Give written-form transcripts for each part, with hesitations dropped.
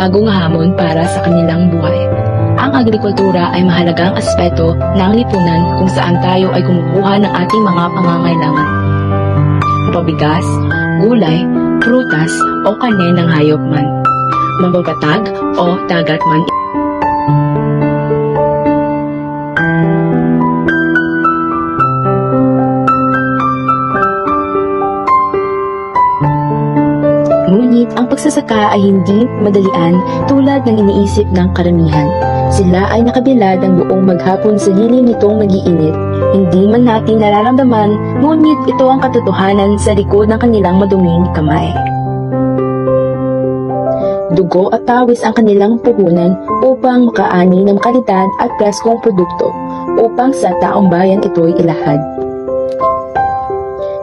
panibagong hamon para sa kanilang buhay. Ang agrikultura ay mahalagang aspeto ng lipunan kung saan tayo ay kumukuha ng ating mga pangangailangan. Pabigas, gulay, prutas o karne ng hayop man, mababatag o dagat man. Ngunit ang pagsasaka ay hindi madalian tulad ng iniisip ng karamihan. Sila ay nakabilad ang buong maghapon sa lilim nitong mag-iinit. Hindi man natin nararamdaman, ngunit ito ang katotohanan sa likod ng kanilang maduming kamay. Dugo at pawis ang kanilang puhunan upang makaani ng kalidad at preskong produkto upang sa taong bayan ito'y ilahad.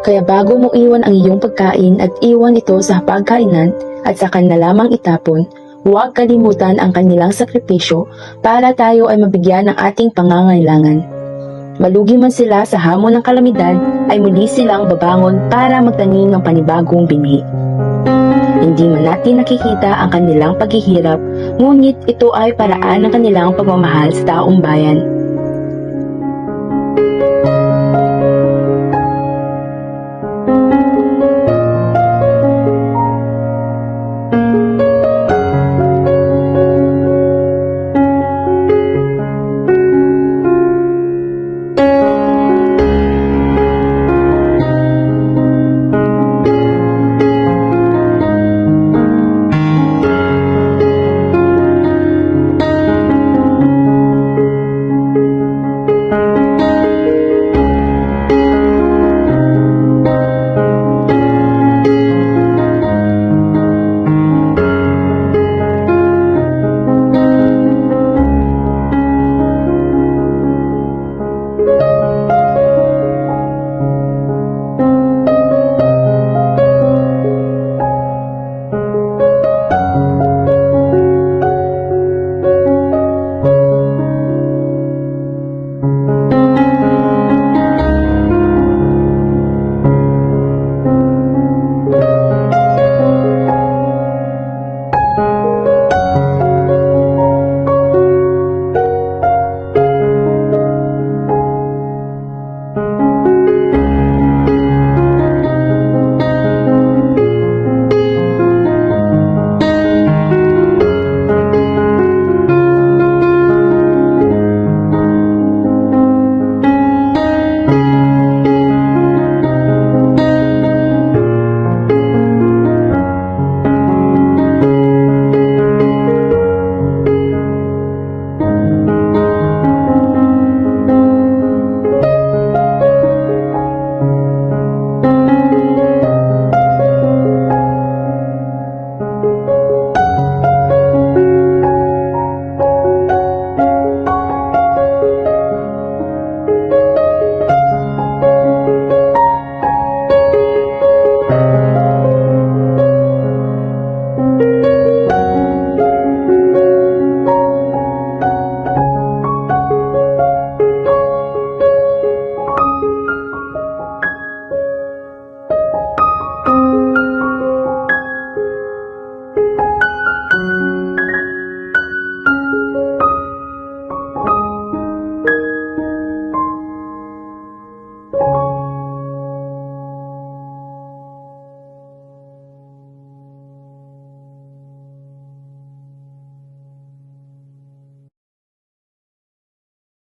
Kaya bago mo iwan ang iyong pagkain at iwan ito sa pagkainan at saka na lamang itapon, huwag kalimutan ang kanilang sakripisyo para tayo ay mabigyan ng ating pangangailangan. Malugi man sila sa hamon ng kalamidad, ay muli silang babangon para magtanim ng panibagong binhi. Hindi man natin nakikita ang kanilang paghihirap, ngunit ito ay paraan ng kanilang pagmamahal sa taong bayan.